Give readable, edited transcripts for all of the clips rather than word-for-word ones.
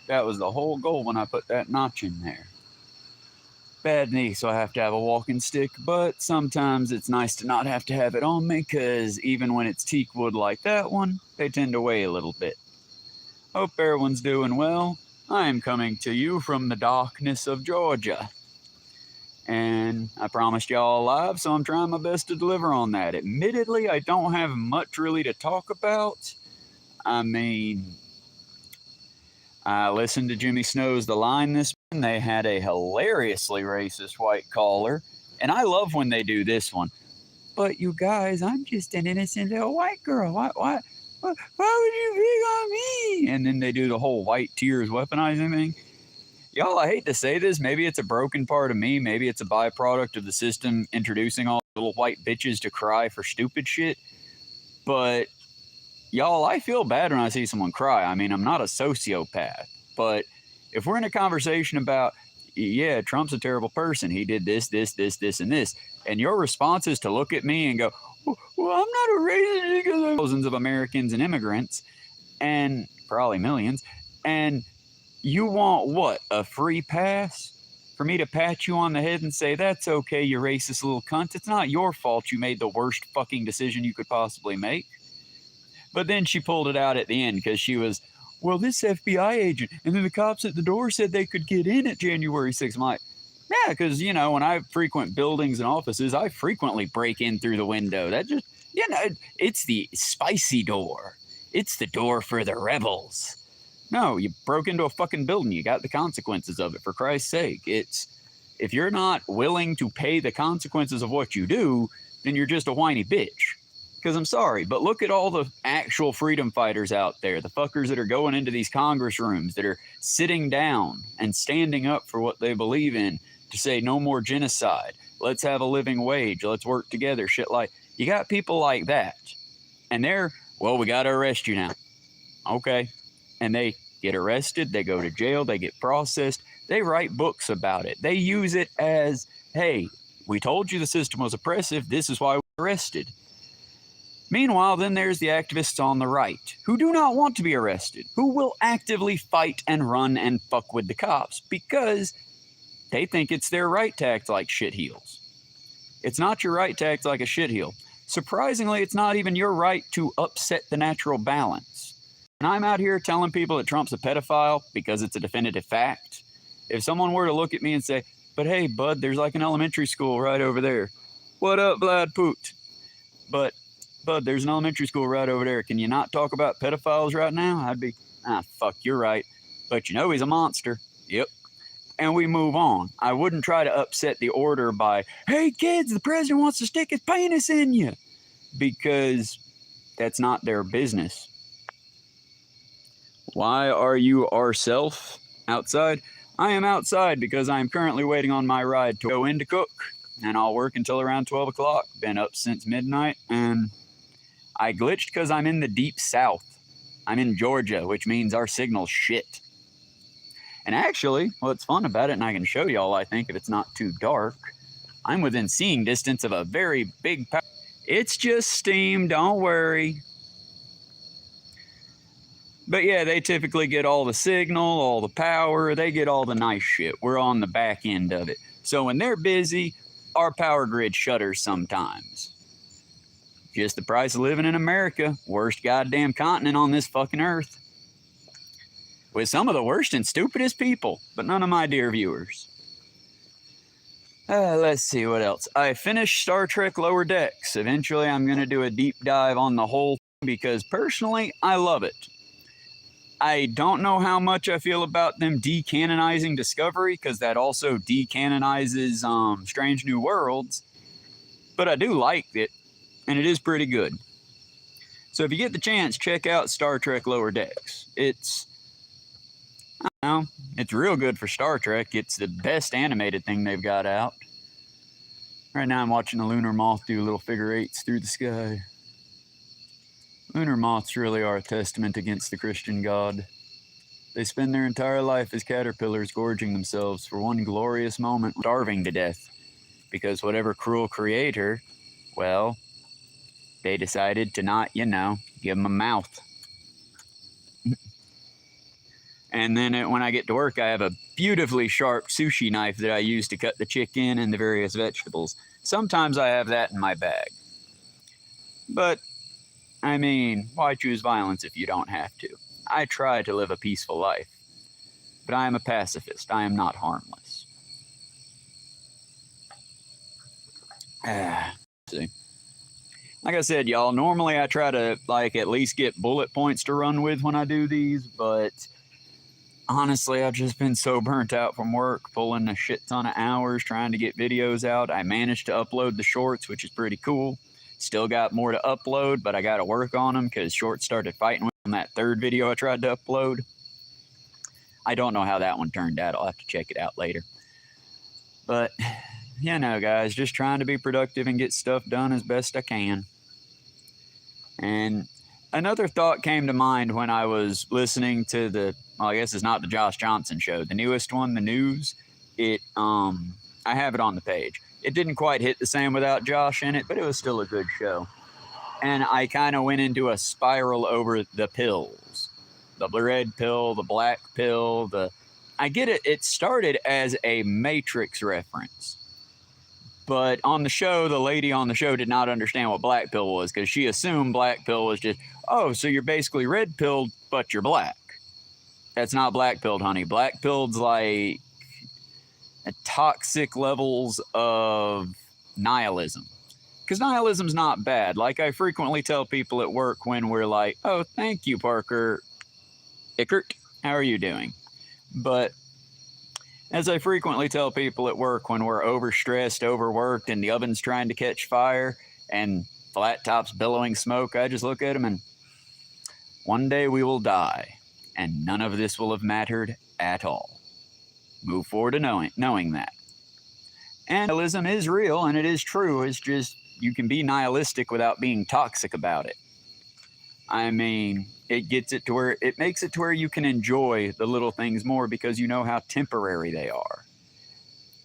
That was the whole goal when I put that notch in there. Bad knee, so I have to have a walking stick, but sometimes it's nice to not have to have it on me, because even when it's teak wood like that one, they tend to weigh a little bit. Hope everyone's doing well. I am coming to you from the darkness of Georgia. And I promised y'all live, so I'm trying my best to deliver on that. Admittedly, I don't have much really to talk about. I mean, I listened to Jimmy Snow's The Line this morning. They had a hilariously racist white caller, and I love when they do this one. But you guys, I'm just an innocent little white girl. Why would you pick on me? And then they do the whole white tears weaponizing thing. Y'all, I hate to say this. Maybe it's a broken part of me. Maybe it's a byproduct of the system introducing all little white bitches to cry for stupid shit. But y'all, I feel bad when I see someone cry. I mean, I'm not a sociopath, but if we're in a conversation about, yeah, Trump's a terrible person, he did this, and this, and your response is to look at me and go, well, I'm not a racist because of thousands of Americans and immigrants, and probably millions, and you want what, a free pass? For me to pat you on the head and say, that's okay, you racist little cunt. It's not your fault you made the worst fucking decision you could possibly make. But then she pulled it out at the end because she was, well, this FBI agent, and then the cops at the door said they could get in at January 6th. I'm like, yeah, because, you know, when I frequent buildings and offices, I frequently break in through the window. That just, you know, it's the spicy door. It's the door for the rebels. No, you broke into a fucking building. You got the consequences of it, for Christ's sake. It's, if you're not willing to pay the consequences of what you do, then you're just a whiny bitch. Because I'm sorry, but look at all the actual freedom fighters out there, the fuckers that are going into these Congress rooms, that are sitting down and standing up for what they believe in, to say no more genocide, let's have a living wage, let's work together, shit like, you got people like that. And they're, well, we got to arrest you now. Okay. And they get arrested, they go to jail, they get processed, they write books about it. They use it as, hey, we told you the system was oppressive, this is why we were arrested. Meanwhile, then there's the activists on the right, who do not want to be arrested, who will actively fight and run and fuck with the cops because they think it's their right to act like shitheels. It's not your right to act like a shitheel. Surprisingly, it's not even your right to upset the natural balance. And I'm out here telling people that Trump's a pedophile because it's a definitive fact. If someone were to look at me and say, but hey, bud, there's like an elementary school right over there. What up, Vlad Poot? But bud, there's an elementary school right over there. Can you not talk about pedophiles right now? I'd be, fuck, you're right. But you know he's a monster. Yep. And we move on. I wouldn't try to upset the order by, hey kids, the president wants to stick his penis in you. Because that's not their business. Why are you ourself outside? I am outside because I am currently waiting on my ride to go in to cook. And I'll work until around 12 o'clock. Been up since midnight, and I glitched because I'm in the deep south. I'm in Georgia, which means our signal's shit. And actually, what's fun about it, and I can show y'all, I think, if it's not too dark, I'm within seeing distance of a very big power. It's just steam, don't worry. But yeah, they typically get all the signal, all the power, they get all the nice shit. We're on the back end of it. So when they're busy, our power grid shutters sometimes. Just the price of living in America. Worst goddamn continent on this fucking earth. With some of the worst and stupidest people, but none of my dear viewers. Let's see what else. I finished Star Trek Lower Decks. Eventually I'm going to do a deep dive on the whole thing because personally I love it. I don't know how much I feel about them decanonizing Discovery, because that also decanonizes Strange New Worlds. But I do like it, and it is pretty good. So if you get the chance, check out Star Trek Lower Decks. It's, I don't know, it's real good for Star Trek. It's the best animated thing they've got out. Right now I'm watching a lunar moth do little figure eights through the sky. Lunar moths really are a testament against the Christian God. They spend their entire life as caterpillars gorging themselves for one glorious moment, starving to death. Because whatever cruel creator, well, they decided to not, you know, give them a mouth. And then when I get to work, I have a beautifully sharp sushi knife that I use to cut the chicken and the various vegetables. Sometimes I have that in my bag. But, I mean, why choose violence if you don't have to? I try to live a peaceful life. But I am a pacifist. I am not harmless. See. Like I said, y'all, normally I try to, at least get bullet points to run with when I do these, but honestly, I've just been so burnt out from work, pulling a shit ton of hours trying to get videos out. I managed to upload the shorts, which is pretty cool. Still got more to upload, but I got to work on them because shorts started fighting with them that third video I tried to upload. I don't know how that one turned out. I'll have to check it out later. But, you know, guys, just trying to be productive and get stuff done as best I can. And another thought came to mind when I was listening to well, I guess it's not the Josh Johnson show, the newest one, The News. I have it on the page. It didn't quite hit the same without Josh in it, but it was still a good show. And I kind of went into a spiral over the pills. The red pill, the black pill, I get it. It started as a Matrix reference. But on the show, the lady on the show did not understand what black pill was because she assumed black pill was just, oh, so you're basically red pilled, but you're black. That's not black pilled, honey. Black pilled's like toxic levels of nihilism. Because nihilism's not bad. Like I frequently tell people at work when we're like, oh, thank you, Parker Ickert. How are you doing? But as I frequently tell people at work when we're overstressed, overworked, and the oven's trying to catch fire and flat top's billowing smoke, I just look at them and one day we will die and none of this will have mattered at all. Move forward to knowing that. And nihilism is real and it is true. It's just you can be nihilistic without being toxic about it. I mean, it makes it to where you can enjoy the little things more because you know how temporary they are.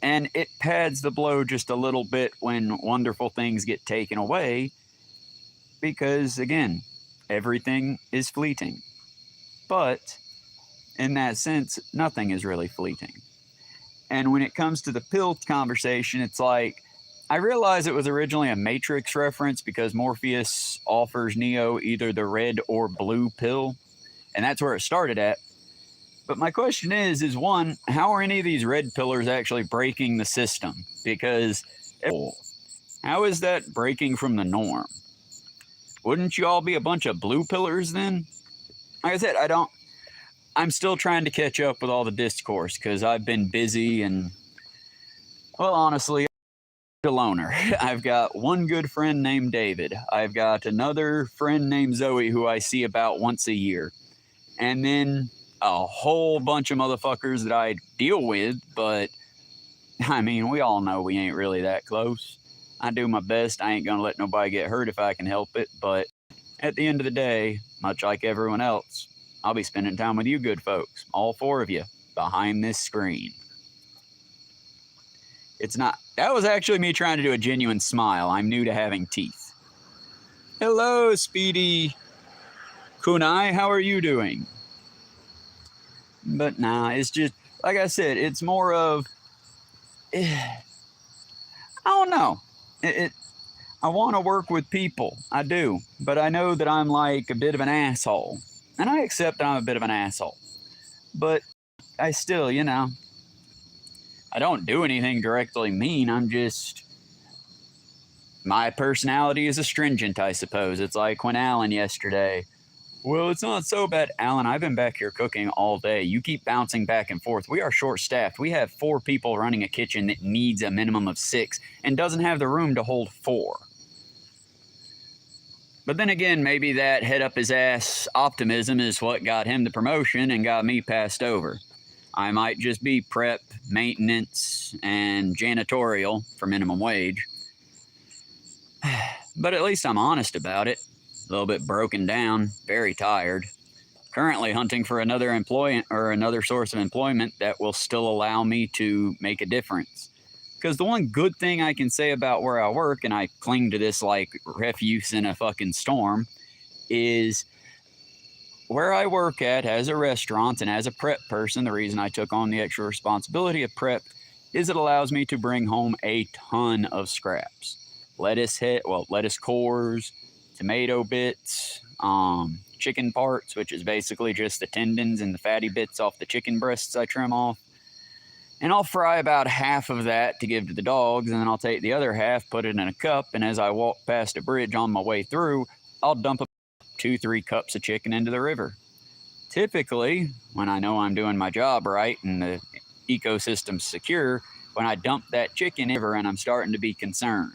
And it pads the blow just a little bit when wonderful things get taken away because, again, everything is fleeting. But in that sense, nothing is really fleeting. And when it comes to the pill conversation, it's like, I realize it was originally a Matrix reference because Morpheus offers Neo either the red or blue pill, and that's where it started at. But my question is one, how are any of these red pillars actually breaking the system? Because how is that breaking from the norm? Wouldn't you all be a bunch of blue pillars then? Like I said, I'm still trying to catch up with all the discourse because I've been busy and, well, honestly, a loner. I've got one good friend named David. I've got another friend named Zoe who I see about once a year. And then a whole bunch of motherfuckers that I deal with, but I mean, we all know we ain't really that close. I do my best. I ain't gonna let nobody get hurt if I can help it, but at the end of the day, much like everyone else, I'll be spending time with you good folks, all four of you, behind this screen. That was actually me trying to do a genuine smile. I'm new to having teeth. Hello, Speedy Kunai, how are you doing? But nah, it's just, like I said, it's more of, I don't know. I want to work with people. I do. But I know that I'm like a bit of an asshole. And I accept that I'm a bit of an asshole. But I still, you know, I don't do anything directly mean. My personality is astringent, I suppose. It's like when Alan yesterday, well, it's not so bad. Alan, I've been back here cooking all day. You keep bouncing back and forth. We are short-staffed. We have 4 people running a kitchen that needs a minimum of 6 and doesn't have the room to hold 4. But then again, maybe that head up his ass optimism is what got him the promotion and got me passed over. I might just be prep, maintenance, and janitorial for minimum wage. But at least I'm honest about it. A little bit broken down, very tired. Currently hunting for another employment or another source of employment that will still allow me to make a difference. Because the one good thing I can say about where I work, and I cling to this like refuse in a fucking storm, is where I work at as a restaurant and as a prep person, the reason I took on the extra responsibility of prep is it allows me to bring home a ton of scraps. Lettuce cores, tomato bits, chicken parts, which is basically just the tendons and the fatty bits off the chicken breasts I trim off. And I'll fry about half of that to give to the dogs, and then I'll take the other half, put it in a cup, and as I walk past a bridge on my way through, I'll dump 2-3 cups of chicken into the river. Typically, when I know I'm doing my job right and the ecosystem's secure, when I dump that chicken in the river and I'm starting to be concerned.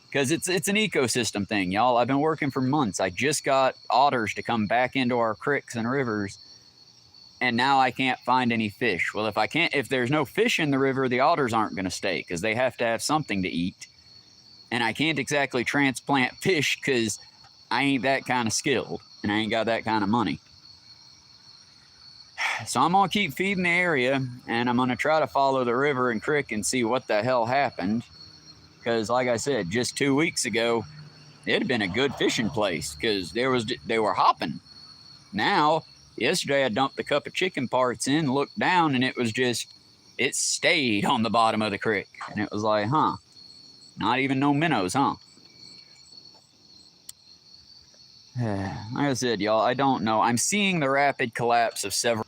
Because it's an ecosystem thing, y'all. I've been working for months. I just got otters to come back into our creeks and rivers, and now I can't find any fish. Well, if there's no fish in the river, the otters aren't going to stay because they have to have something to eat. And I can't exactly transplant fish because I ain't that kind of skilled and I ain't got that kind of money. So I'm going to keep feeding the area, and I'm going to try to follow the river and creek and see what the hell happened. Because like I said, just 2 weeks ago, it had been a good fishing place because they were hopping. Now, yesterday I dumped a cup of chicken parts in, looked down, and it stayed on the bottom of the creek. And it was like, huh, not even no minnows, huh? Like I said, y'all, I don't know. I'm seeing the rapid collapse of several.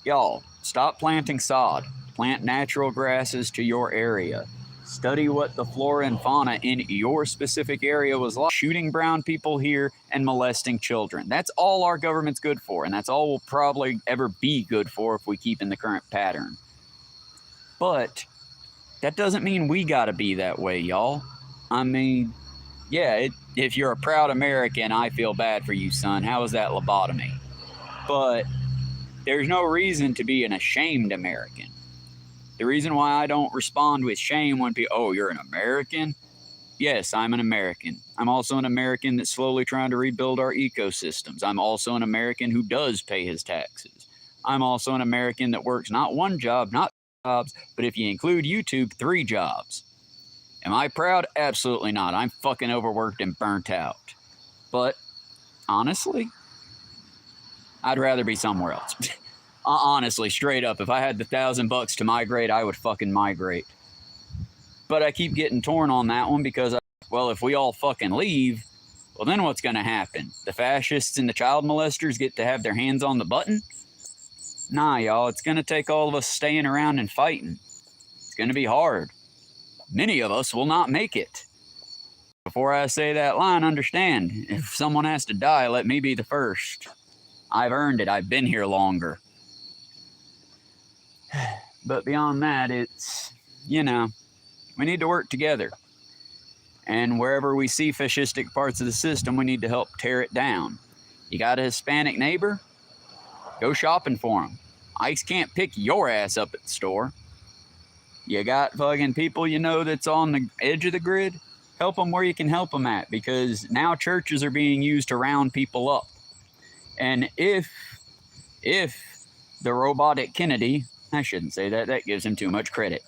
Y'all, stop planting sod. Plant natural grasses to your area. Study what the flora and fauna in your specific area was like. Shooting brown people here and molesting children. That's all our government's good for, and that's all we'll probably ever be good for if we keep in the current pattern. But that doesn't mean we gotta be that way, y'all. I mean, yeah, if you're a proud American, I feel bad for you, son. How is that lobotomy? But there's no reason to be an ashamed American. The reason why I don't respond with shame when people, oh, you're an American? Yes, I'm an American. I'm also an American that's slowly trying to rebuild our ecosystems. I'm also an American who does pay his taxes. I'm also an American that works not one job, not two jobs, but if you include YouTube, 3 jobs. Am I proud? Absolutely not. I'm fucking overworked and burnt out. But honestly, I'd rather be somewhere else. Honestly, straight up, if I had the $1,000 to migrate, I would fucking migrate. But I keep getting torn on that one because, well, if we all fucking leave, well, then what's going to happen? The fascists and the child molesters get to have their hands on the button? Nah, y'all, it's going to take all of us staying around and fighting. It's going to be hard. Many of us will not make it. Before I say that line, understand, if someone has to die, let me be the first. I've earned it. I've been here longer. But beyond that, it's, we need to work together. And wherever we see fascistic parts of the system, we need to help tear it down. You got a Hispanic neighbor? Go shopping for them. ICE can't pick your ass up at the store. You got fucking people that's on the edge of the grid? Help them where you can help them at, because now churches are being used to round people up. And if the robotic Kennedy, I shouldn't say that, that gives him too much credit.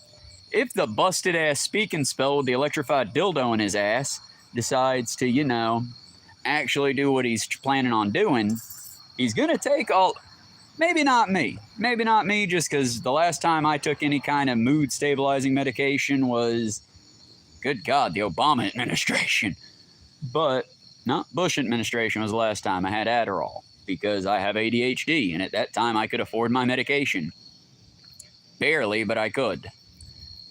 If the busted ass speak and spell with the electrified dildo in his ass decides to, actually do what he's planning on doing, he's gonna take all, maybe not me just because the last time I took any kind of mood stabilizing medication was, good God, the Obama administration. But, no, Bush administration was the last time I had Adderall because I have ADHD, and at that time I could afford my medication. Barely, but I could.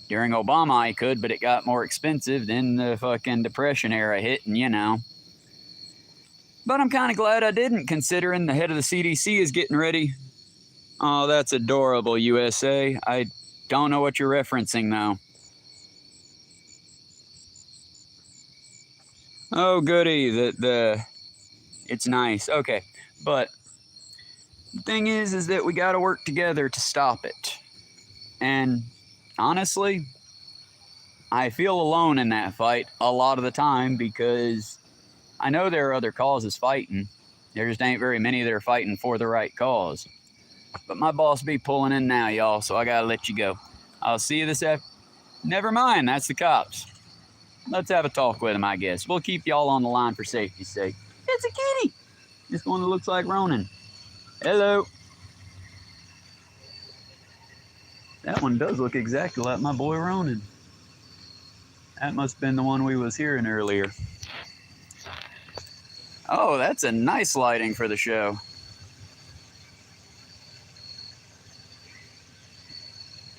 During Obama I could, but it got more expensive. Then the fucking Depression era hit, and But I'm kind of glad I didn't, considering the head of the CDC is getting ready. Oh, that's adorable, USA. I don't know what you're referencing, though. Oh, goody. It's nice. Okay. But the thing is that we got to work together to stop it. And honestly, I feel alone in that fight a lot of the time because I know there are other causes fighting. There just ain't very many that are fighting for the right cause. But my boss be pulling in now, y'all, so I gotta let you go. I'll see you this afternoon. Never mind, that's the cops. Let's have a talk with them, I guess. We'll keep y'all on the line for safety's sake. It's a kitty. This one that looks like Ronan. Hello. That one does look exactly like my boy Ronan. That must have been the one we was hearing earlier. Oh, that's a nice lighting for the show.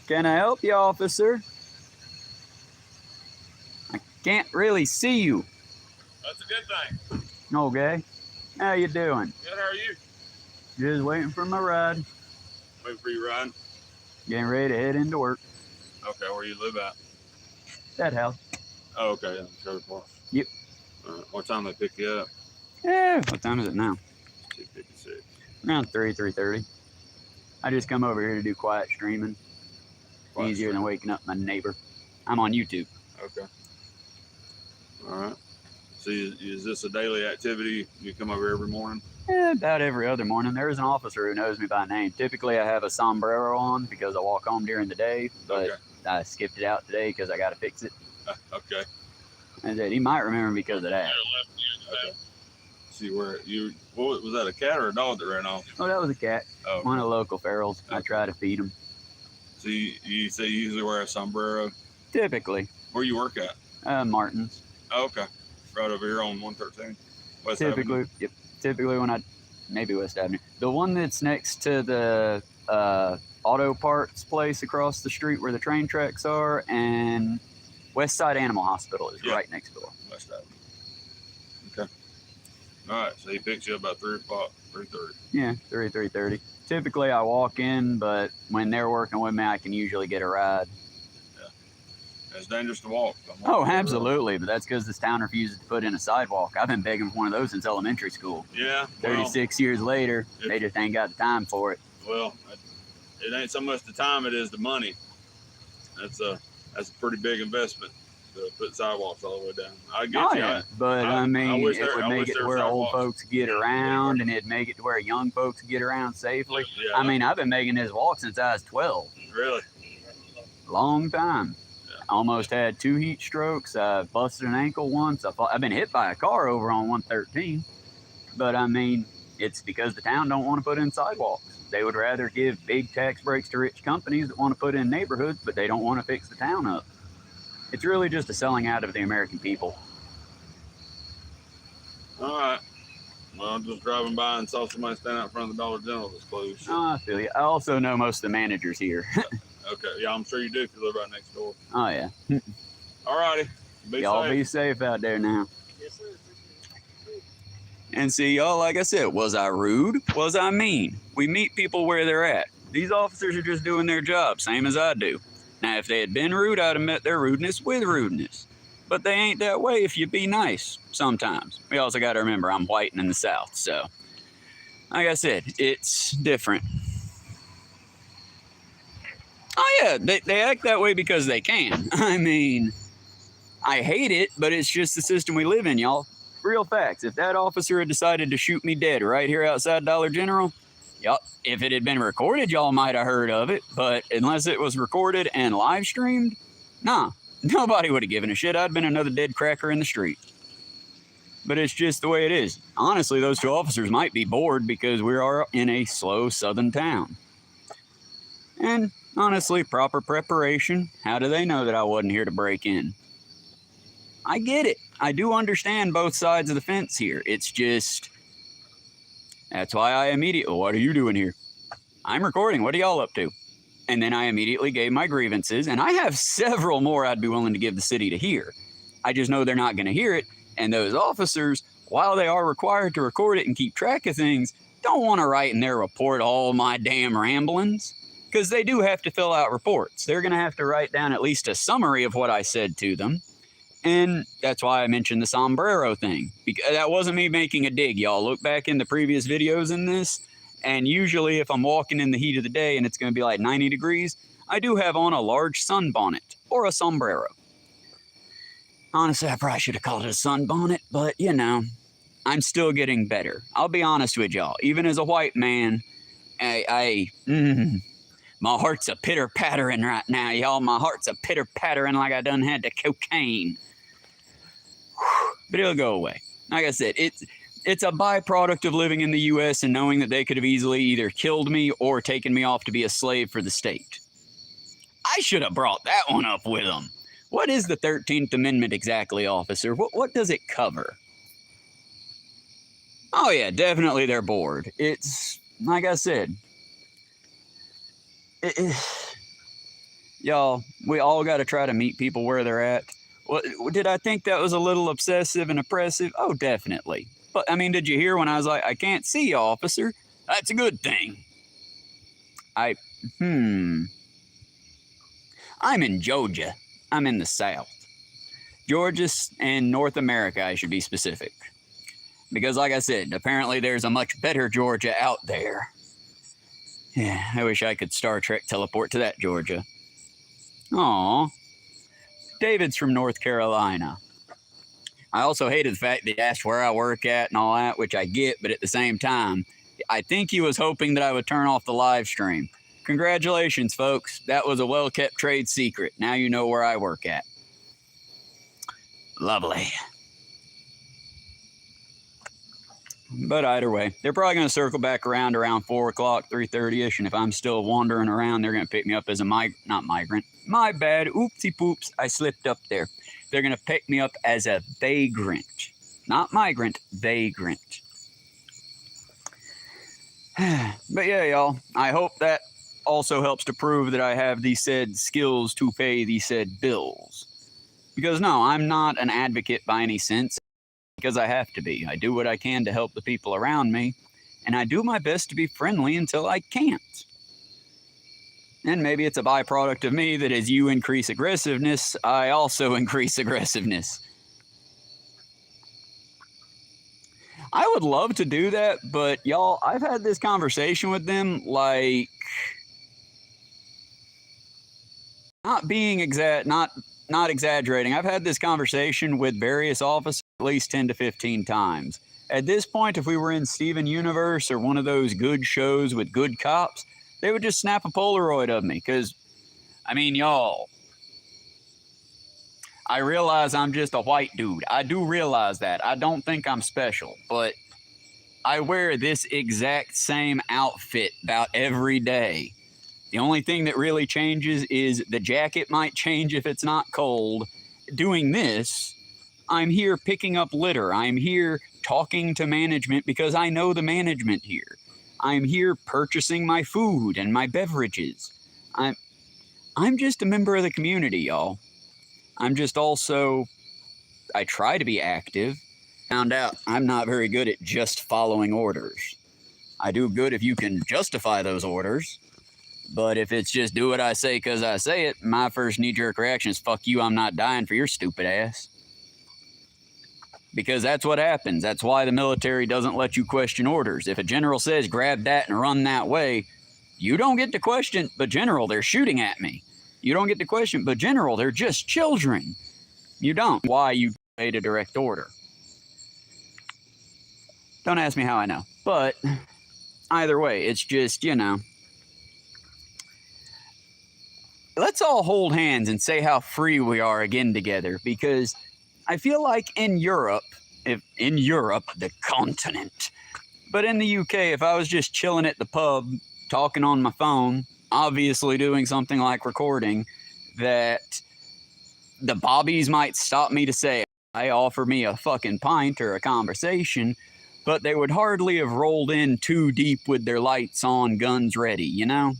Can I help you, officer? I can't really see you. That's a good thing. Okay. How you doing? Good, how are you? Just waiting for my ride. Waiting for your ride? Getting ready to head into work. Okay, where you live at? That house. Oh, okay, yeah, Sugar Park. Yep. What time they pick you up? Yeah, what time is it now? 2:56. Around 3:30. I just come over here to do quiet streaming. Easier than waking up my neighbor. I'm on YouTube. Okay. All right. So is this a daily activity? You come over every morning? Yeah, about every other morning. There is an officer who knows me by name. Typically, I have a sombrero on because I walk home during the day, but okay. I skipped it out today because I got to fix it. Okay. And said he might remember me because of that. Okay. See where what was that, a cat or a dog that ran off? Oh, that was a cat. Oh. One of the local ferals. Okay. I try to feed him. So you say you usually wear a sombrero? Typically. Where you work at? Martin's. Oh, okay. Right over here on 113. West Typically, Avenue? Yep. Typically when maybe West Avenue. The one that's next to the auto parts place across the street where the train tracks are, and West Side Animal Hospital is right next door. West Avenue. Okay. All right. So he picks you up about 3 o'clock, 3:30. Yeah, 3:30. Typically I walk in, but when they're working with me, I can usually get a ride. Yeah. It's dangerous to walk. Oh, absolutely. But that's because this town refuses to put in a sidewalk. I've been begging for one of those since elementary school. Yeah. 36 years later, they just ain't got the time for it. Well, it ain't so much the time, it is the money. That's a pretty big investment to put sidewalks all the way down. I get you. Yeah. But I mean, it would make it to where old folks get around, and it'd make it to where young folks get around safely. Yeah. I mean, I've been making this walk since I was 12. Really? Long time. Yeah. Almost had 2 heat strokes. I busted an ankle once. I've been hit by a car over on 113. But I mean, it's because the town don't want to put in sidewalks. They would rather give big tax breaks to rich companies that want to put in neighborhoods, but they don't want to fix the town up. It's really just a selling out of the American people. All right. Well, I'm just driving by and saw somebody stand out in front of the Dollar General that's closed. Oh, I feel you. I also know most of the managers here. Okay. Yeah, I'm sure you do if you live right next door. Oh, yeah. All righty. Y'all be safe out there now. Yes, sir. And see, y'all, like I said, was I rude? Was I mean? We meet people where they're at. These officers are just doing their job, same as I do. Now, if they had been rude, I'd have met their rudeness with rudeness. But they ain't that way if you be nice sometimes. We also got to remember, I'm white and in the South, so like I said, it's different. Oh, yeah, they act that way because they can. I mean, I hate it, but it's just the system we live in, y'all. Real facts. If that officer had decided to shoot me dead right here outside Dollar General, yup, if it had been recorded, y'all might have heard of it. But unless it was recorded and live streamed, nah, nobody would have given a shit. I'd been another dead cracker in the street. But it's just the way it is. Honestly, those 2 officers might be bored because we are in a slow southern town. And honestly, proper preparation. How do they know that I wasn't here to break in? I get it. I do understand both sides of the fence here. It's just, that's why I immediately, what are you doing here? I'm recording. What are y'all up to? And then I immediately gave my grievances, and I have several more I'd be willing to give the city to hear. I just know they're not going to hear it, and those officers, while they are required to record it and keep track of things, don't want to write in their report all my damn ramblings, because they do have to fill out reports. They're going to have to write down at least a summary of what I said to them. And that's why I mentioned the sombrero thing. Because that wasn't me making a dig, y'all. Look back in the previous videos in this, and usually if I'm walking in the heat of the day and it's going to be like 90 degrees, I do have on a large sunbonnet or a sombrero. Honestly, I probably should have called it a sunbonnet, but you know, I'm still getting better. I'll be honest with y'all. Even as a white man, my heart's a pitter-pattering right now, y'all. My heart's a pitter-pattering like I done had the cocaine. But it'll go away. Like I said, it's a byproduct of living in the U.S. and knowing that they could have easily either killed me or taken me off to be a slave for the state. I should have brought that one up with them. What is the 13th Amendment exactly, officer? What does it cover? Oh yeah, definitely they're bored. It's, like I said, y'all, we all got to try to meet people where they're at. What, did I think that was a little obsessive and oppressive? Oh, definitely. But, I mean, did you hear when I was like, I can't see you, officer? That's a good thing. I'm in Georgia. I'm in the South. Georgia and North America, I should be specific. Because, like I said, apparently there's a much better Georgia out there. Yeah, I wish I could Star Trek teleport to that Georgia. Aw. David's from North Carolina. I also hated the fact that he asked where I work at and all that, which I get, but at the same time, I think he was hoping that I would turn off the live stream. Congratulations, folks. That was a well-kept trade secret. Now you know where I work at. Lovely. But either way, they're probably going to circle back around 4 o'clock, 3:30ish, and if I'm still wandering around, they're going to pick me up as a not migrant. My bad. Oopsie poops. I slipped up there. They're going to pick me up as a vagrant. Not migrant, vagrant. But yeah, y'all, I hope that also helps to prove that I have the said skills to pay the said bills. Because no, I'm not an advocate by any sense. Because I have to be. I do what I can to help the people around me, and I do my best to be friendly until I can't. And maybe it's a byproduct of me that as you increase aggressiveness, I also increase aggressiveness. I would love to do that, but y'all, I've had this conversation with them, like, not exaggerating. I've had this conversation with various officers at least 10 to 15 times. At this point, if we were in Steven Universe or one of those good shows with good cops, they would just snap a Polaroid of me. Because, I mean, y'all, I realize I'm just a white dude. I do realize that. I don't think I'm special. But I wear this exact same outfit about every day. The only thing that really changes is the jacket might change if it's not cold. Doing this, I'm here picking up litter. I'm here talking to management because I know the management here. I'm here purchasing my food and my beverages. I'm just a member of the community, y'all. I'm just also, I try to be active. Found out I'm not very good at just following orders. I do good if you can justify those orders. But if it's just do what I say because I say it, my first knee-jerk reaction is, fuck you, I'm not dying for your stupid ass. Because that's what happens. That's why the military doesn't let you question orders. If a general says, grab that and run that way, you don't get to question, but general, they're shooting at me. You don't get to question, but general, they're just children. You don't. Why you made a direct order. Don't ask me how I know. But either way, it's just, you know. Let's all hold hands and say how free we are again together, because I feel like in Europe, the continent, but in the UK, if I was just chilling at the pub, talking on my phone, obviously doing something like recording, that the bobbies might stop me to say, I offer me a fucking pint or a conversation, but they would hardly have rolled in too deep with their lights on, guns ready, you know?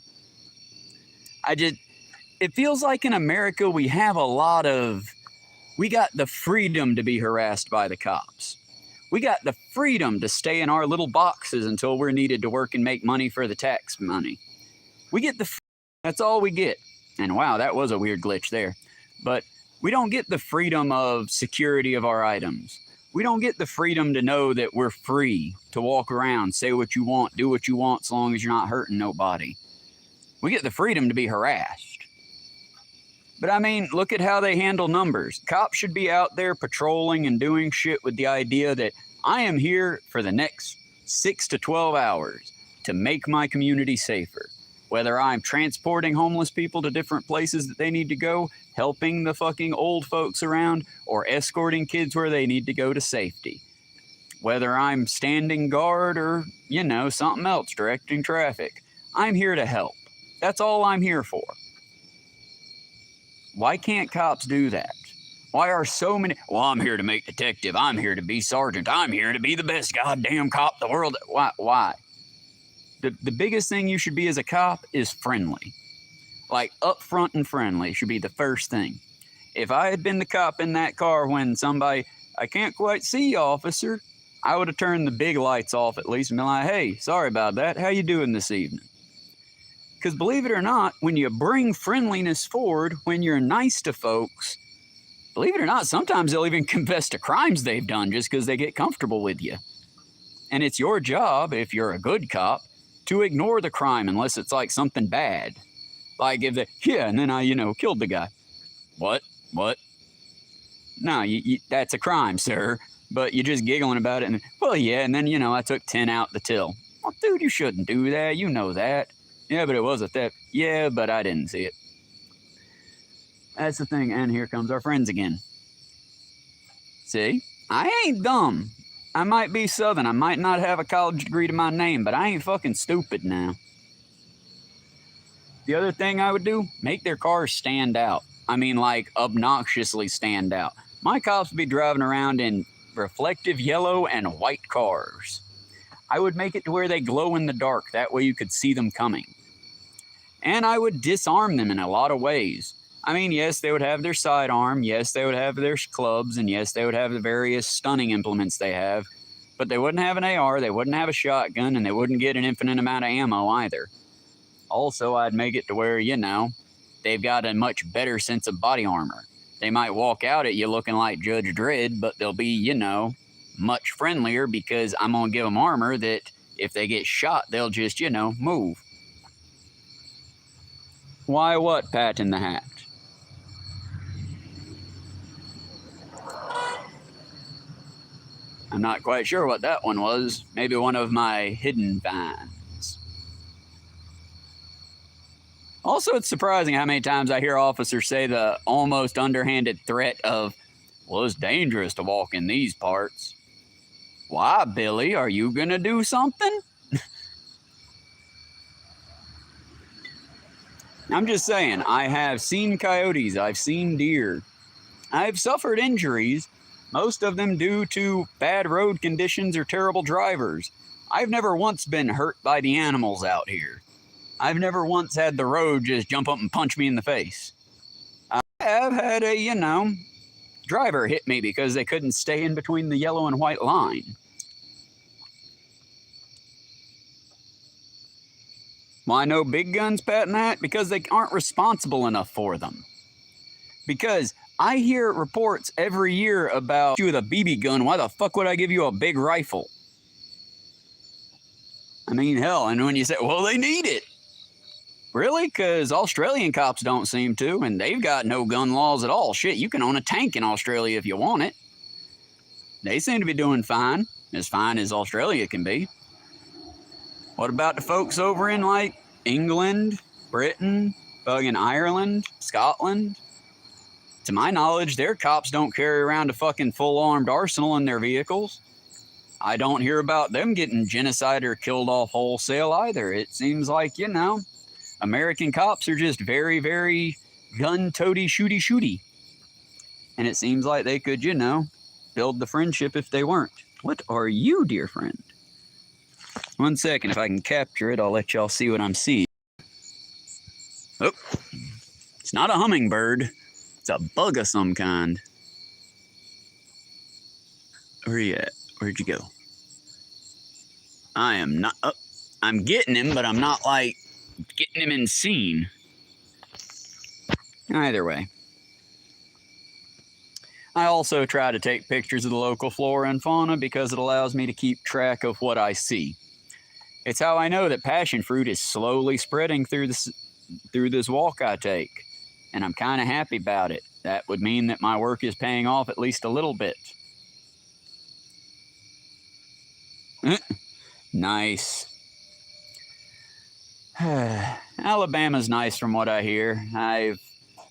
It feels like in America we got the freedom to be harassed by the cops. We got the freedom to stay in our little boxes until we're needed to work and make money for the tax money. We get that's all we get. And wow, that was a weird glitch there. But we don't get the freedom of security of our items. We don't get the freedom to know that we're free to walk around, say what you want, do what you want, so long as you're not hurting nobody. We get the freedom to be harassed. But I mean, look at how they handle numbers. Cops should be out there patrolling and doing shit with the idea that I am here for the next 6 to 12 hours to make my community safer. Whether I'm transporting homeless people to different places that they need to go, helping the fucking old folks around, or escorting kids where they need to go to safety. whether I'm standing guard or, you know, something else, directing traffic. I'm here to help. That's all I'm here for. Why can't cops do that? Why are so many? Well, I'm here to make detective. I'm here to be sergeant. I'm here to be the best goddamn cop in the world. Why? The biggest thing you should be as a cop is friendly. Like, upfront and friendly should be the first thing. If I had been the cop in that car when somebody, I can't quite see you, officer, I would have turned the big lights off at least and been like, hey, sorry about that. How you doing this evening? Because believe it or not, when you bring friendliness forward, when you're nice to folks, believe it or not, sometimes they'll even confess to crimes they've done just because they get comfortable with you. And it's your job, if you're a good cop, to ignore the crime unless it's like something bad. Like if they, yeah, and then I, killed the guy. What? No, that's a crime, sir. But you're just giggling about it. And, well, yeah, and then, I took 10 out the till. Well, dude, you shouldn't do that. You know that. Yeah, but it was a theft. Yeah, but I didn't see it. That's the thing. And here comes our friends again. See? I ain't dumb. I might be Southern. I might not have a college degree to my name, but I ain't fucking stupid now. The other thing I would do, make their cars stand out. I mean, like, obnoxiously stand out. My cops would be driving around in reflective yellow and white cars. I would make it to where they glow in the dark. That way you could see them coming. And I would disarm them in a lot of ways. I mean, yes, they would have their sidearm. Yes, they would have their clubs. And yes, they would have the various stunning implements they have. But they wouldn't have an AR. They wouldn't have a shotgun. And they wouldn't get an infinite amount of ammo either. Also, I'd make it to where, they've got a much better sense of body armor. They might walk out at you looking like Judge Dredd, but they'll be, much friendlier because I'm going to give them armor that if they get shot, they'll just, move. Why what, Pat in the Hat? I'm not quite sure what that one was. Maybe one of my hidden finds. Also, it's surprising how many times I hear officers say the almost underhanded threat of, well, it's dangerous to walk in these parts. Why, Billy? Are you going to do something? I'm just saying, I have seen coyotes. I've seen deer. I've suffered injuries, most of them due to bad road conditions or terrible drivers. I've never once been hurt by the animals out here. I've never once had the road just jump up and punch me in the face. I have had a, driver hit me because they couldn't stay in between the yellow and white line. Why no big guns, Pat and that? Because they aren't responsible enough for them. Because I hear reports every year about you with a BB gun. Why the fuck would I give you a big rifle? I mean, hell, and when you say, well, they need it. Really? Because Australian cops don't seem to, and they've got no gun laws at all. Shit, you can own a tank in Australia if you want it. They seem to be doing fine as Australia can be. What about the folks over in, like, England, Britain, fucking Ireland, Scotland? To my knowledge, their cops don't carry around a fucking full-armed arsenal in their vehicles. I don't hear about them getting genocide or killed off wholesale either. It seems like, American cops are just very, very gun-toady, shooty. And it seems like they could, build the friendship if they weren't. What are you, dear friend? 1 second, if I can capture it, I'll let y'all see what I'm seeing. Oh, it's not a hummingbird. It's a bug of some kind. Where you at? Where'd you go? I am not... Oh, I'm getting him, but I'm not, like, getting him in scene. Either way. I also try to take pictures of the local flora and fauna because it allows me to keep track of what I see. It's how I know that passion fruit is slowly spreading through this walk I take. And I'm kind of happy about it. That would mean that my work is paying off at least a little bit. Nice. Alabama's nice from what I hear. I've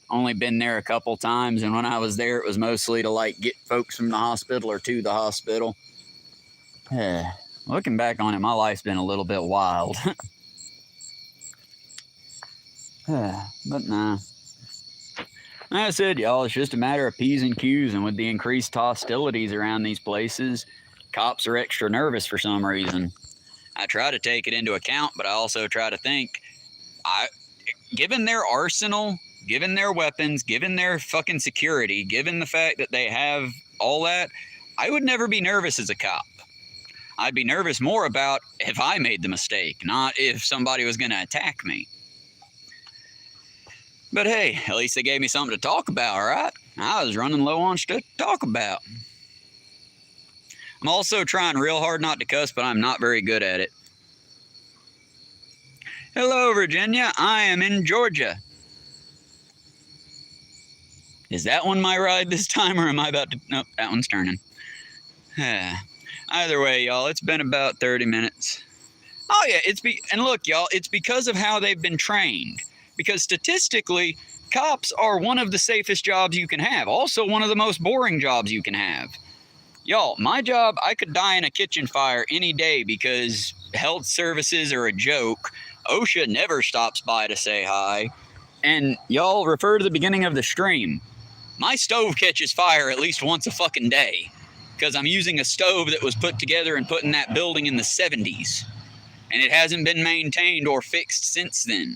only been there a couple times, and when I was there, it was mostly to, like, get folks from the hospital or to the hospital. Looking back on it, my life's been a little bit wild. But nah. Like I said, y'all, it's just a matter of P's and Q's, and with the increased hostilities around these places, cops are extra nervous for some reason. I try to take it into account, but I also try to think, given their arsenal, given their weapons, given their fucking security, given the fact that they have all that, I would never be nervous as a cop. I'd be nervous more about if I made the mistake, not if somebody was going to attack me. But hey, at least they gave me something to talk about, right? I was running low on shit to talk about. I'm also trying real hard not to cuss, but I'm not very good at it. Hello, Virginia. I am in Georgia. Is that one my ride this time, or am I about to... Nope, that one's turning. Either way, y'all, it's been about 30 minutes. Oh, yeah, and look, y'all, it's because of how they've been trained. Because statistically, cops are one of the safest jobs you can have. Also, one of the most boring jobs you can have. Y'all, my job, I could die in a kitchen fire any day because health services are a joke. OSHA never stops by to say hi. And y'all refer to the beginning of the stream. My stove catches fire at least once a fucking day. Because I'm using a stove that was put together and put in that building in the 70s. And it hasn't been maintained or fixed since then.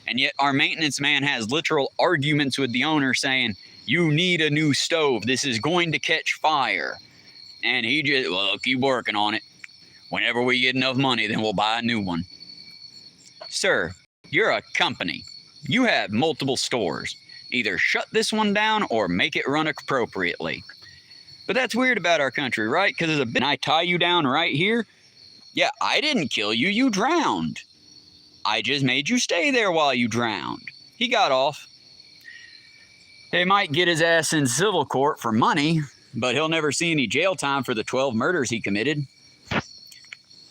And yet our maintenance man has literal arguments with the owner saying, you need a new stove. This is going to catch fire. And he just, well, keep working on it. Whenever we get enough money, then we'll buy a new one. Sir, you're a company. You have multiple stores. Either shut this one down or make it run appropriately. But that's weird about our country, right? Because I tie you down right here. Yeah, I didn't kill you. You drowned. I just made you stay there while you drowned. He got off. They might get his ass in civil court for money, but he'll never see any jail time for the 12 murders he committed.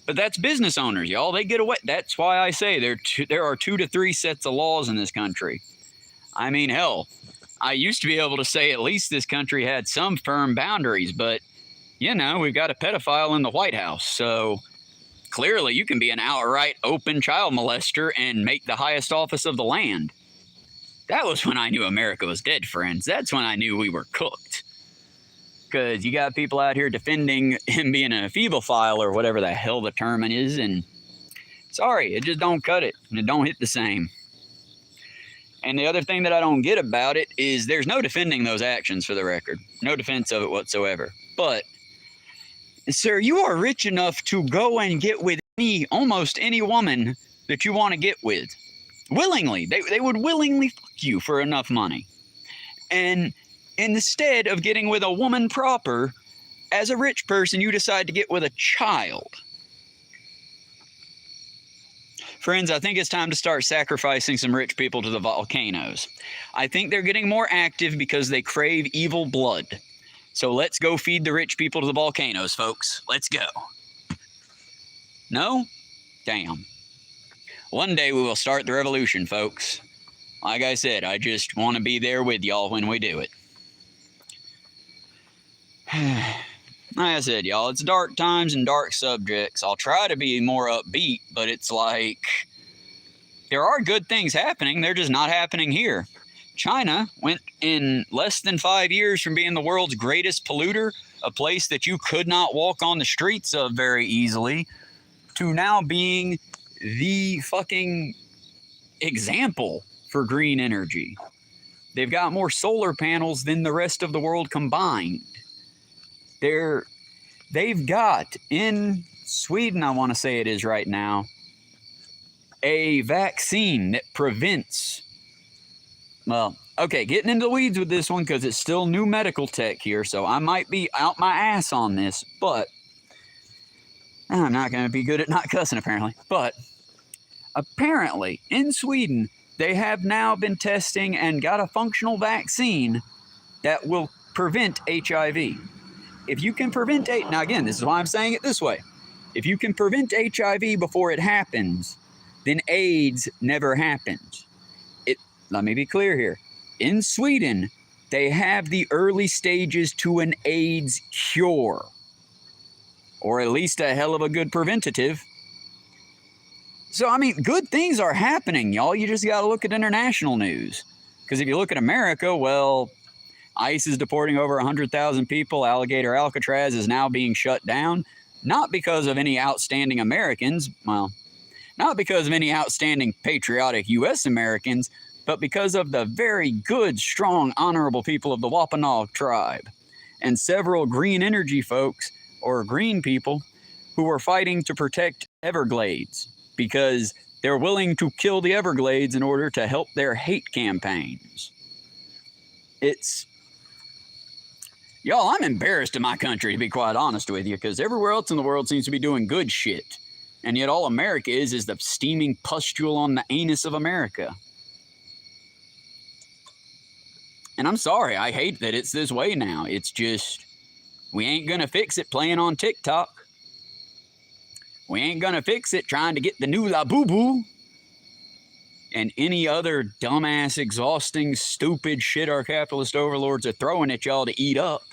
But that's business owners, y'all. They get away. That's why I say there are 2 to 3 sets of laws in this country. I mean, hell, I used to be able to say at least this country had some firm boundaries, but, you know, we've got a pedophile in the White House, so... Clearly, you can be an outright open child molester and make the highest office of the land. That was when I knew America was dead, friends. That's when I knew we were cooked. Because you got people out here defending him being a phebophile or whatever the hell the term is, and sorry, it just don't cut it, and it don't hit the same. And the other thing that I don't get about it is there's no defending those actions, for the record. No defense of it whatsoever. But... Sir, you are rich enough to go and get with almost any woman that you want to get with. Willingly. They would willingly fuck you for enough money. And instead of getting with a woman proper, as a rich person, you decide to get with a child. Friends, I think it's time to start sacrificing some rich people to the volcanoes. I think they're getting more active because they crave evil blood. So let's go feed the rich people to the volcanoes, folks. Let's go. No? Damn. One day we will start the revolution, folks. Like I said, I just want to be there with y'all when we do it. Like I said, y'all, it's dark times and dark subjects. I'll try to be more upbeat, but it's like... There are good things happening. They're just not happening here. China went in less than 5 years from being the world's greatest polluter, a place that you could not walk on the streets of very easily, to now being the fucking example for green energy. They've got more solar panels than the rest of the world combined. They've got, in Sweden, I want to say it is right now, a vaccine that prevents... Well, okay, getting into the weeds with this one because it's still new medical tech here, so I might be out my ass on this, but I'm not going to be good at not cussing, apparently. But apparently, in Sweden, they have now been testing and got a functional vaccine that will prevent HIV. If you can prevent AIDS, now again, this is why I'm saying it this way. If you can prevent HIV before it happens, then AIDS never happens. Let me be clear here. In Sweden, they have the early stages to an AIDS cure. or at least a hell of a good preventative. So, I mean, good things are happening, y'all. You just got to look at international news. Because if you look at America, well, ICE is deporting over 100,000 people. Alligator Alcatraz is now being shut down. Not because of any outstanding Americans, well, not because of any outstanding patriotic U.S. Americans, but because of the very good, strong, honorable people of the Wampanoag tribe and several green energy folks, or green people, who were fighting to protect Everglades because they're willing to kill the Everglades in order to help their hate campaigns. Y'all, I'm embarrassed in my country, to be quite honest with you, because everywhere else in the world seems to be doing good shit. And yet all America is the steaming pustule on the anus of America. And I'm sorry, I hate that it's this way now. It's just, we ain't gonna fix it playing on TikTok. We ain't gonna fix it trying to get the new la boo boo. And any other dumbass, exhausting, stupid shit our capitalist overlords are throwing at y'all to eat up.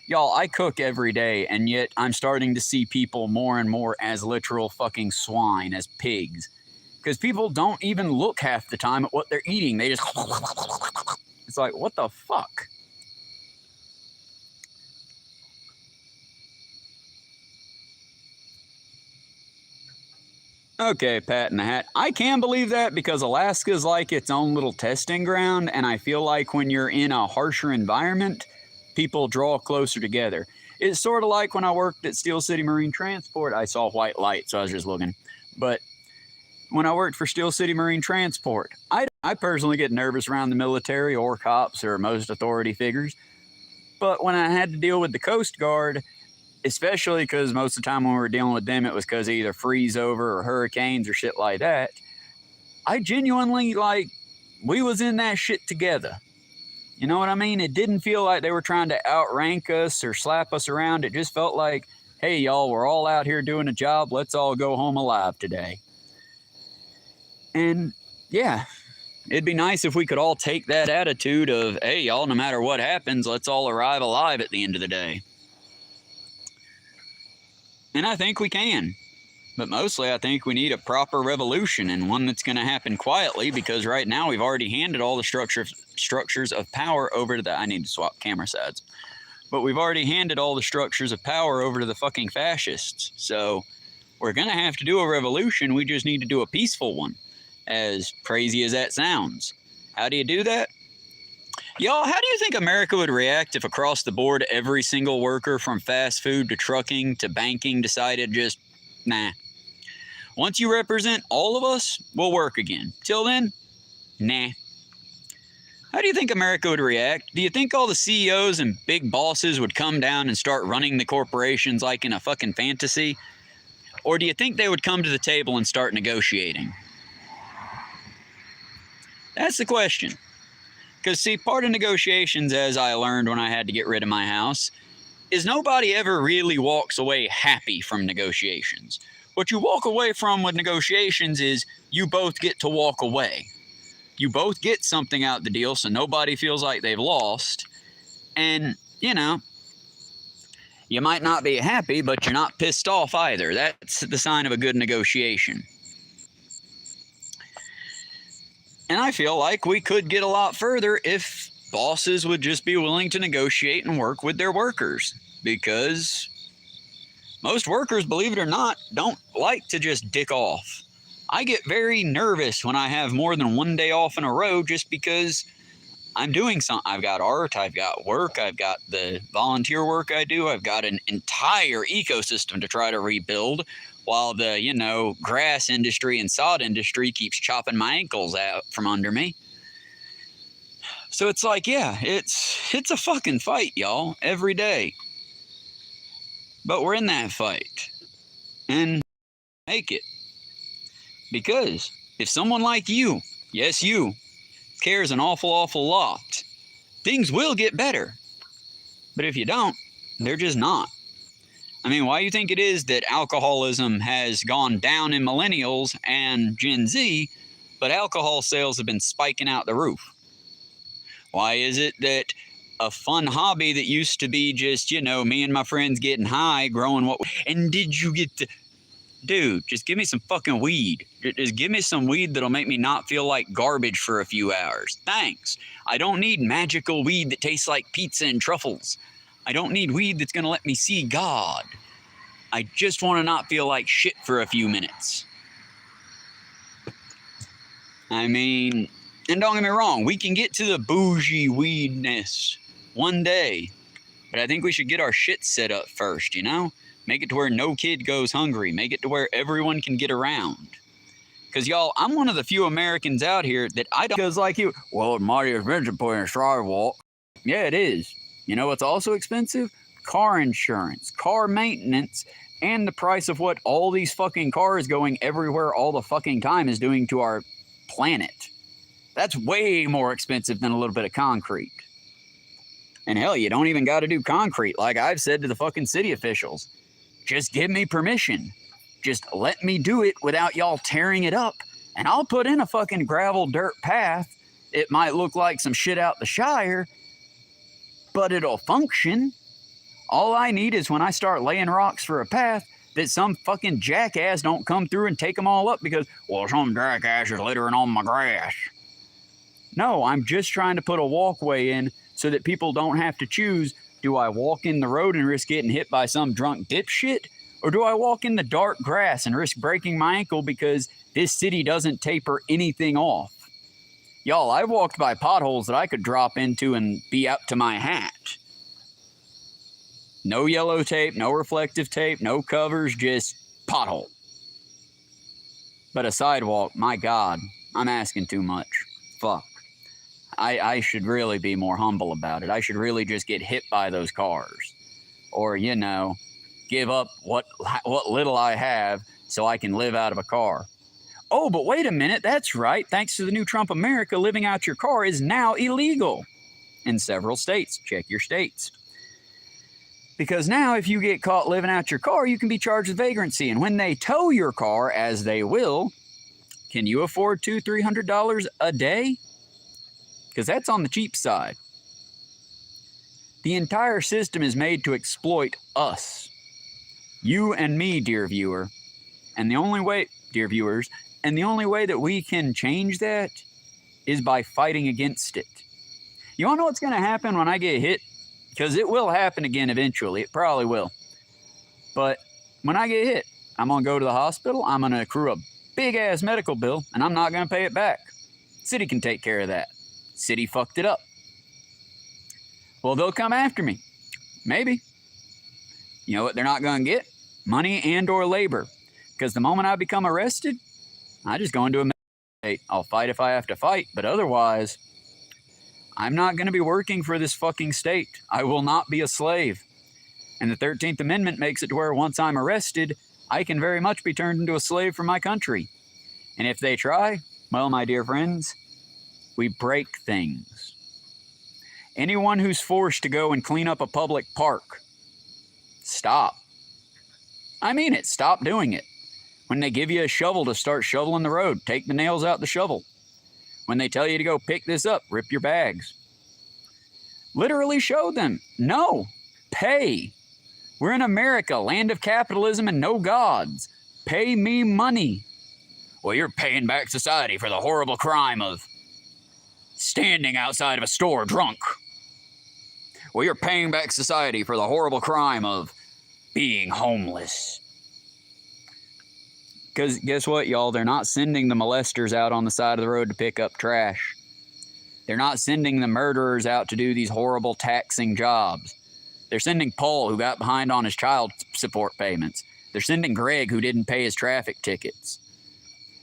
Y'all, I cook every day, and yet I'm starting to see people more and more as literal fucking swine, as pigs. Because people don't even look half the time at what they're eating. They just... It's like, what the fuck? Okay, Pat in the Hat. I can believe that because Alaska's like its own little testing ground, and I feel like when you're in a harsher environment, people draw closer together. It's sort of like when I worked at Steel City Marine Transport. I saw white light, so I was just looking. But when I worked for Steel City Marine Transport, I personally get nervous around the military or cops or most authority figures. But when I had to deal with the Coast Guard, especially because most of the time when we were dealing with them, it was because of either freeze over or hurricanes or shit like that, I genuinely, like, we was in that shit together. You know what I mean? It didn't feel like they were trying to outrank us or slap us around. It just felt like, hey, y'all, we're all out here doing a job. Let's all go home alive today. And, yeah, it'd be nice if we could all take that attitude of, hey, y'all, no matter what happens, let's all arrive alive at the end of the day. And I think we can. But mostly I think we need a proper revolution, and one that's going to happen quietly, because right now we've already handed all the structures of power over to the... I need to swap camera sides. But we've already handed all the structures of power over to the fucking fascists. So we're going to have to do a revolution. We just need to do a peaceful one, as crazy as that sounds. How do you do that? Y'all, how do you think America would react if across the board every single worker from fast food to trucking to banking decided just, nah. Once you represent all of us, we'll work again. Till then, nah. How do you think America would react? Do you think all the CEOs and big bosses would come down and start running the corporations like in a fucking fantasy? Or do you think they would come to the table and start negotiating? That's the question. Because, see, part of negotiations, as I learned when I had to get rid of my house, is nobody ever really walks away happy from negotiations. What you walk away from with negotiations is you both get to walk away. You both get something out the deal, so nobody feels like they've lost. And, you know, you might not be happy, but you're not pissed off either. That's the sign of a good negotiation. And I feel like we could get a lot further if bosses would just be willing to negotiate and work with their workers. Because most workers, believe it or not, don't like to just dick off. I get very nervous when I have more than one day off in a row just because I'm doing something. I've got art, I've got work, I've got the volunteer work I do, I've got an entire ecosystem to try to rebuild, while the, you know, grass industry and sod industry keeps chopping my ankles out from under me. So it's like, yeah, it's a fucking fight, y'all, every day. But we're in that fight. And make it. Because if someone like you, yes you, cares an awful, awful lot, things will get better. But if you don't, they're just not. I mean, why do you think it is that alcoholism has gone down in millennials and Gen Z, but alcohol sales have been spiking out the roof? Why is it that a fun hobby that used to be just, you know, me and my friends getting high, growing what. And did you get to. Dude, just give me some fucking weed. Just give me some weed that'll make me not feel like garbage for a few hours. Thanks. I don't need magical weed that tastes like pizza and truffles. I don't need weed that's going to let me see God. I just want to not feel like shit for a few minutes. I mean, and don't get me wrong, we can get to the bougie weedness one day. But I think we should get our shit set up first, you know? Make it to where no kid goes hungry. Make it to where everyone can get around. Because, y'all, I'm one of the few Americans out here that I don't... Because, like you, well, it's mighty expensive putting a sidewalk. Yeah, it is. You know what's also expensive? Car insurance, car maintenance, and the price of what all these fucking cars going everywhere all the fucking time is doing to our planet. That's way more expensive than a little bit of concrete. And hell, you don't even got to do concrete, like I've said to the fucking city officials. Just give me permission. Just let me do it without y'all tearing it up, and I'll put in a fucking gravel dirt path. It might look like some shit out the Shire, but it'll function. All I need is when I start laying rocks for a path that some fucking jackass don't come through and take them all up because, well, some jackass is littering on my grass. No, I'm just trying to put a walkway in so that people don't have to choose, do I walk in the road and risk getting hit by some drunk dipshit? Or do I walk in the dark grass and risk breaking my ankle because this city doesn't taper anything off? Y'all, I've walked by potholes that I could drop into and be up to my hat. No yellow tape, no reflective tape, no covers, just pothole. But a sidewalk, my God, I'm asking too much. Fuck. I should really be more humble about it. I should really just get hit by those cars. Or, you know, give up what little I have so I can live out of a car. Oh, but wait a minute, that's right. Thanks to the new Trump America, living out your car is now illegal in several states. Check your states. Because now if you get caught living out your car, you can be charged with vagrancy. And when they tow your car, as they will, can you afford $200-300 a day? Because that's on the cheap side. The entire system is made to exploit us. You and me, dear viewer. And the only way, dear viewers, and the only way that we can change that is by fighting against it. You want to know what's going to happen when I get hit? Because it will happen again eventually. It probably will. But when I get hit, I'm going to go to the hospital. I'm going to accrue a big-ass medical bill, and I'm not going to pay it back. City can take care of that. City fucked it up. Well, they'll come after me. Maybe. You know what they're not going to get? Money and or labor. Because the moment I become arrested, I just go into a state. I'll fight if I have to fight, but otherwise, I'm not going to be working for this fucking state. I will not be a slave. And the 13th Amendment makes it to where once I'm arrested, I can very much be turned into a slave for my country. And if they try, well, my dear friends, we break things. Anyone who's forced to go and clean up a public park, stop. I mean it, stop doing it. When they give you a shovel to start shoveling the road, take the nails out the shovel. When they tell you to go pick this up, rip your bags. Literally show them. No, pay. We're in America, land of capitalism and no gods. Pay me money. Well, you're paying back society for the horrible crime of standing outside of a store drunk. Well, you're paying back society for the horrible crime of being homeless. Because guess what, y'all? They're not sending the molesters out on the side of the road to pick up trash. They're not sending the murderers out to do these horrible taxing jobs. They're sending Paul, who got behind on his child support payments. They're sending Greg, who didn't pay his traffic tickets.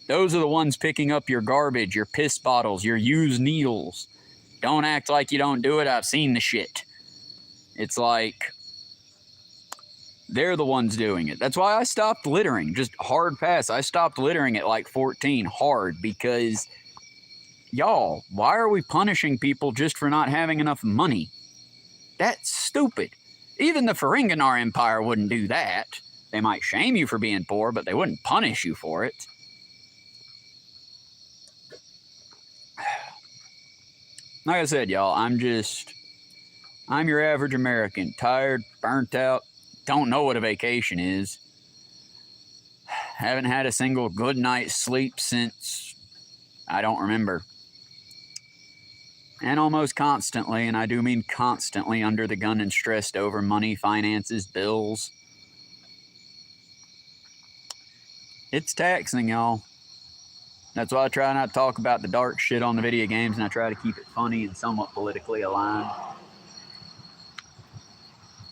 Those are the ones picking up your garbage, your piss bottles, your used needles. Don't act like you don't do it. I've seen the shit. It's like they're the ones doing it. That's why I stopped littering. Just hard pass. I stopped littering at like 14 hard because, y'all, why are we punishing people just for not having enough money? That's stupid. Even the Ferenginar Empire wouldn't do that. They might shame you for being poor, but they wouldn't punish you for it. Like I said, y'all, I'm just I'm your average American, tired, burnt out, don't know what a vacation is. Haven't had a single good night's sleep since I don't remember. And almost constantly, and I do mean constantly, under the gun and stressed over money, finances, bills. It's taxing, y'all. That's why I try not to talk about the dark shit on the video games, and I try to keep it funny and somewhat politically aligned.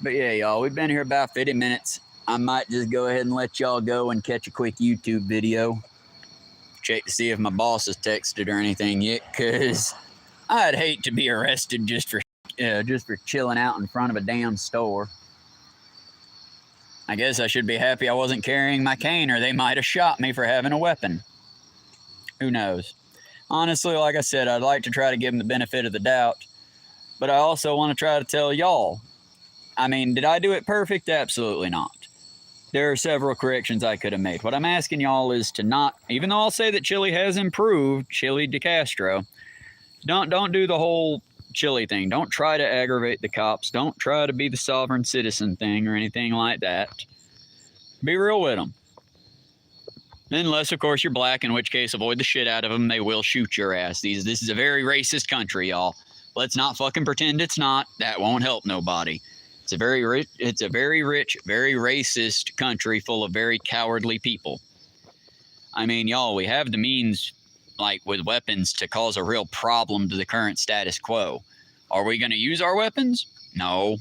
But yeah, y'all, we've been here about 50 minutes. I might just go ahead and let y'all go and catch a quick YouTube video. Check to see if my boss has texted or anything yet, because I'd hate to be arrested just for chilling out in front of a damn store. I guess I should be happy I wasn't carrying my cane, or they might have shot me for having a weapon. Who knows? Honestly, like I said, I'd like to try to give them the benefit of the doubt, but I also want to try to tell y'all. I mean, did I do it perfect? Absolutely not. There are several corrections I could have made. What I'm asking y'all is to not, even though I'll say that Chile has improved, Chile de Castro, don't do the whole Chile thing. Don't try to aggravate the cops. Don't try to be the sovereign citizen thing or anything like that. Be real with them. Unless, of course, you're black, in which case avoid the shit out of them. They will shoot your ass. This is a very racist country, y'all. Let's not fucking pretend it's not. That won't help nobody. It's a very rich, very racist country full of very cowardly people. I mean, y'all, we have the means, like with weapons, to cause a real problem to the current status quo. Are we going to use our weapons? No.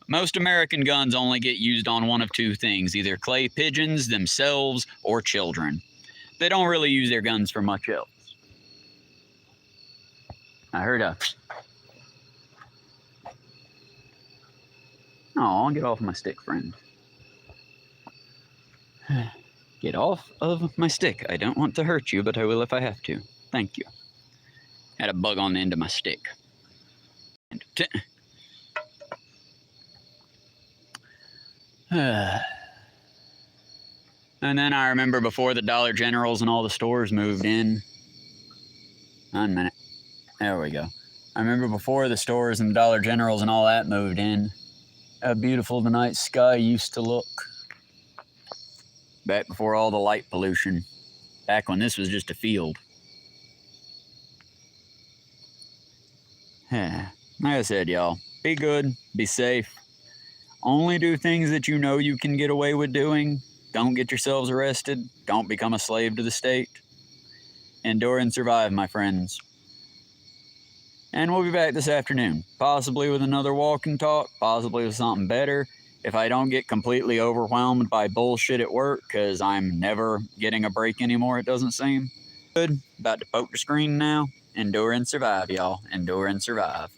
Most American guns only get used on one of two things, either clay pigeons themselves or children. They don't really use their guns for much else. I heard a... Oh, get off my stick, friend. Get off of my stick. I don't want to hurt you, but I will if I have to. Thank you. Had a bug on the end of my stick. And then I remember before the Dollar Generals and all the stores moved in. 1 minute. There we go. I remember before the stores and the Dollar Generals and all that moved in, how beautiful the night sky used to look. Back before all the light pollution. Back when this was just a field. Like I said, y'all, be good, be safe. Only do things that you know you can get away with doing. Don't get yourselves arrested. Don't become a slave to the state. Endure and survive, my friends. And we'll be back this afternoon, possibly with another walk and talk, possibly with something better. If I don't get completely overwhelmed by bullshit at work, because I'm never getting a break anymore, it doesn't seem. Good. About to poke the screen now. Endure and survive, y'all. Endure and survive.